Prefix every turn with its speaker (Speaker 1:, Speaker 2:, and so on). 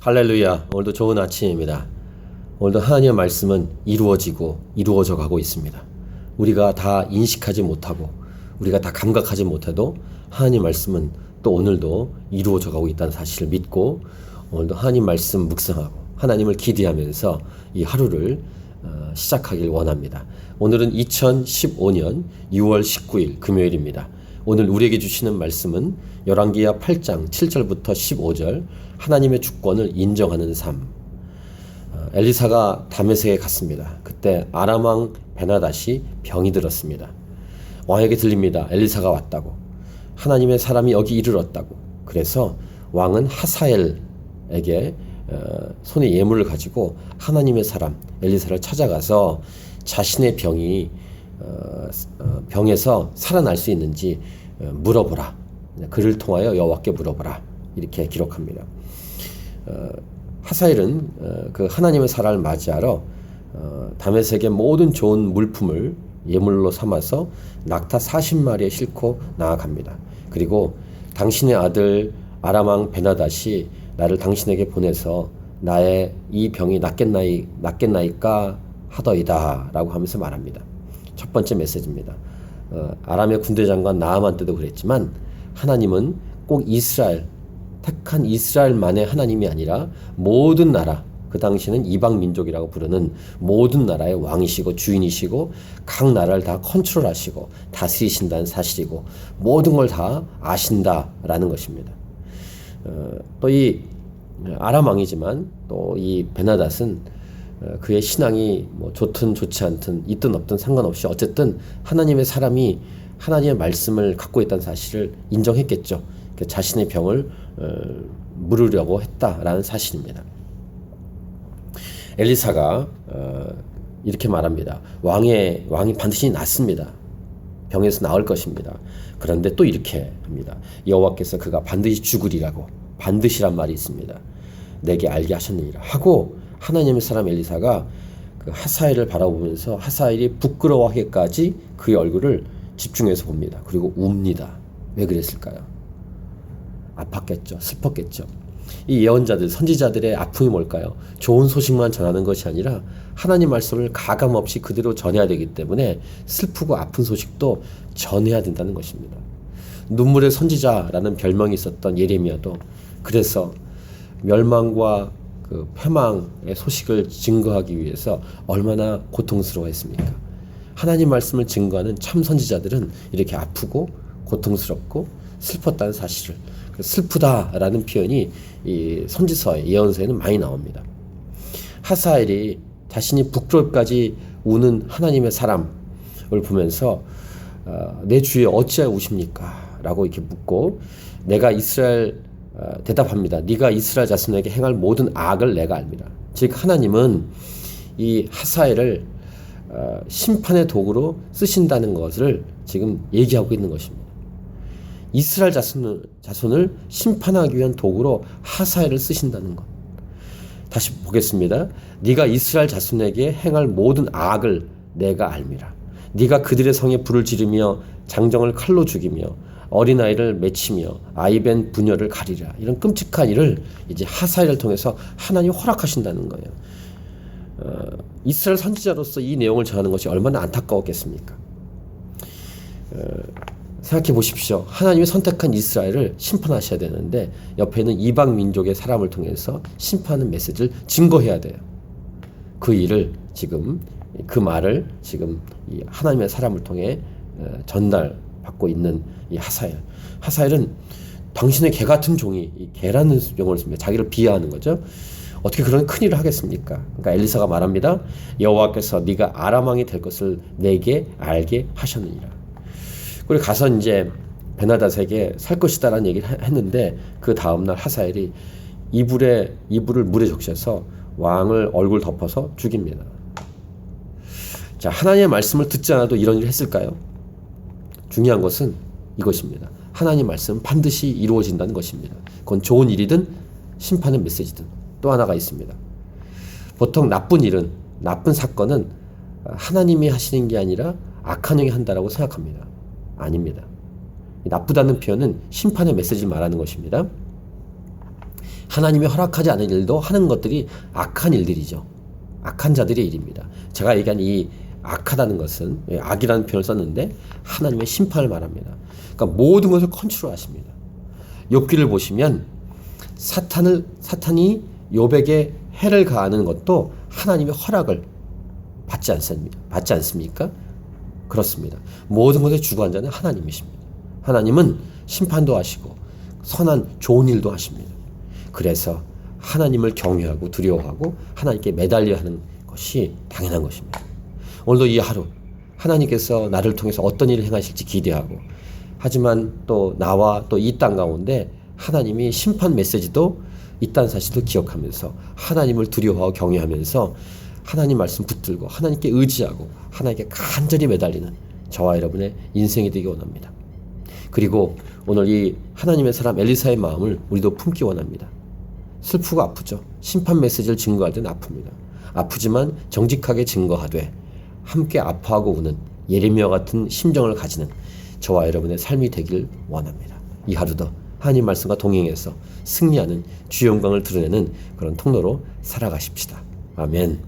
Speaker 1: 할렐루야. 오늘도 좋은 아침입니다. 오늘도 하나님의 말씀은 이루어지고 이루어져 가고 있습니다. 우리가 다 인식하지 못하고 우리가 다 감각하지 못해도 하나님 말씀은 또 오늘도 이루어져 가고 있다는 사실을 믿고 오늘도 하나님 말씀 묵상하고 하나님을 기대하면서 이 하루를 시작하길 원합니다. 오늘은 2015년 6월 19일 금요일입니다. 오늘 우리에게 주시는 말씀은 열왕기하 8장 7절부터 15절 하나님의 주권을 인정하는 삶. 엘리사가 다메섹에 갔습니다. 그때 아람 왕 베나닷이 병이 들었습니다. 왕에게 들립니다. 엘리사가 왔다고. 하나님의 사람이 여기 이르렀다고. 그래서 왕은 하사엘에게 손에 예물을 가지고 하나님의 사람 엘리사를 찾아가서 자신의 병에서 살아날 수 있는지 물어보라. 그를 통하여 여호와께 물어보라. 이렇게 기록합니다. 하사엘은 그 하나님의 사람을 맞이하러 다메섹의 모든 좋은 물품을 예물로 삼아서 낙타 40마리에 싣고 나아갑니다. 그리고 당신의 아들 아람 왕 베나닷이 나를 당신에게 보내서 나의 이 병이 낫겠나이까 하더이다 라고 하면서 말합니다. 첫 번째 메시지입니다. 아람의 군대 장관 나아만 때도 그랬지만 하나님은 꼭 택한 이스라엘만의 하나님이 아니라 모든 나라, 그 당시는 이방 민족이라고 부르는 모든 나라의 왕이시고 주인이시고 각 나라를 다 컨트롤하시고 다스리신다는 사실이고 모든 걸 다 아신다라는 것입니다. 또 이 아람 왕이지만 또 이 베나닷은 그의 신앙이 뭐 좋든 좋지 않든 있든 없든 상관없이 어쨌든 하나님의 사람이 하나님의 말씀을 갖고 있다는 사실을 인정했겠죠. 자신의 병을 물으려고 했다라는 사실입니다. 엘리사가 이렇게 말합니다. 왕이 반드시 낫습니다. 병에서 나을 것입니다. 그런데 또 이렇게 합니다. 여호와께서 그가 반드시 죽으리라고 반드시란 말이 있습니다. 내게 알게 하셨느니라 하고 하나님의 사람 엘리사가 그 하사엘을 바라보면서 하사엘이 부끄러워하기까지 그의 얼굴을 집중해서 봅니다. 그리고 웁니다. 왜 그랬을까요? 아팠겠죠. 슬펐겠죠. 이 예언자들, 선지자들의 아픔이 뭘까요? 좋은 소식만 전하는 것이 아니라 하나님 말씀을 가감없이 그대로 전해야 되기 때문에 슬프고 아픈 소식도 전해야 된다는 것입니다. 눈물의 선지자라는 별명이 있었던 예레미야도 그래서 멸망과 그 패망의 소식을 증거하기 위해서 얼마나 고통스러워했습니까? 하나님 말씀을 증거하는 참 선지자들은 이렇게 아프고 고통스럽고 슬펐다는 사실을, 슬프다라는 표현이 이 선지서에 예언서에는 많이 나옵니다. 하사엘이 자신이 부끄럽기까지 우는 하나님의 사람을 보면서 내 주여 어찌하여 우십니까? 라고 이렇게 묻고 대답합니다. 네가 이스라엘 자손에게 행할 모든 악을 내가 압니다. 즉 하나님은 이 하사엘을 심판의 도구로 쓰신다는 것을 지금 얘기하고 있는 것입니다. 이스라엘 자손을 심판하기 위한 도구로 하사엘을 쓰신다는 것. 다시 보겠습니다. 네가 이스라엘 자손에게 행할 모든 악을 내가 알미라. 네가 그들의 성에 불을 지르며 장정을 칼로 죽이며 어린아이를 맺히며 아이벤 부녀를 가리라. 이런 끔찍한 일을 이제 하사엘을 통해서 하나님이 허락하신다는 거예요. 이스라엘 선지자로서 이 내용을 전하는 것이 얼마나 안타까웠겠습니까? 생각해 보십시오. 하나님이 선택한 이스라엘을 심판하셔야 되는데 옆에 있는 이방 민족의 사람을 통해서 심판하는 메시지를 증거해야 돼요. 그 말을 지금 이 하나님의 사람을 통해 전달받고 있는 이 하사엘. 하사엘은 당신의 개 같은 종이, 이 개라는 용어를 씁니다. 자기를 비하하는 거죠. 어떻게 그런 큰일을 하겠습니까? 그러니까 엘리사가 말합니다. 여호와께서 네가 아람 왕이 될 것을 내게 알게 하셨느니라. 그리고 가서 이제 베나닷에게 살 것이다라는 얘기를 했는데 그 다음날 하사엘이 이불을 물에 적셔서 왕을 얼굴 덮어서 죽입니다. 자, 하나님의 말씀을 듣지 않아도 이런 일을 했을까요? 중요한 것은 이것입니다. 하나님의 말씀은 반드시 이루어진다는 것입니다. 그건 좋은 일이든 심판의 메시지든. 또 하나가 있습니다. 보통 나쁜 사건은 하나님이 하시는 게 아니라 악한 영이 한다라고 생각합니다. 아닙니다. 나쁘다는 표현은 심판의 메시지를 말하는 것입니다. 하나님이 허락하지 않은 일도 하는 것들이 악한 일들이죠. 악한 자들의 일입니다. 제가 얘기한 이 악하다는 것은, 악이라는 표현을 썼는데 하나님의 심판을 말합니다. 그러니까 모든 것을 컨트롤하십니다. 욥기를 보시면 사탄이 욥에게 해를 가하는 것도 하나님의 허락을 받지 않습니까? 그렇습니다. 모든 것에 주관한 자는 하나님이십니다. 하나님은 심판도 하시고 선한 좋은 일도 하십니다. 그래서 하나님을 경외하고 두려워하고 하나님께 매달려야 하는 것이 당연한 것입니다. 오늘도 이 하루 하나님께서 나를 통해서 어떤 일을 행하실지 기대하고, 하지만 또 나와 또 이 땅 가운데 하나님이 심판 메시지도 있다는 사실도 기억하면서 하나님을 두려워하고 경외하면서 하나님 말씀 붙들고 하나님께 의지하고 하나님께 간절히 매달리는 저와 여러분의 인생이 되기 원합니다. 그리고 오늘 이 하나님의 사람 엘리사의 마음을 우리도 품기 원합니다. 슬프고 아프죠. 심판 메시지를 증거할 때는 아픕니다. 아프지만 정직하게 증거하되 함께 아파하고 우는 예레미야 같은 심정을 가지는 저와 여러분의 삶이 되길 원합니다. 이 하루도 하나님 말씀과 동행해서 승리하는 주의 영광을 드러내는 그런 통로로 살아가십시다. 아멘.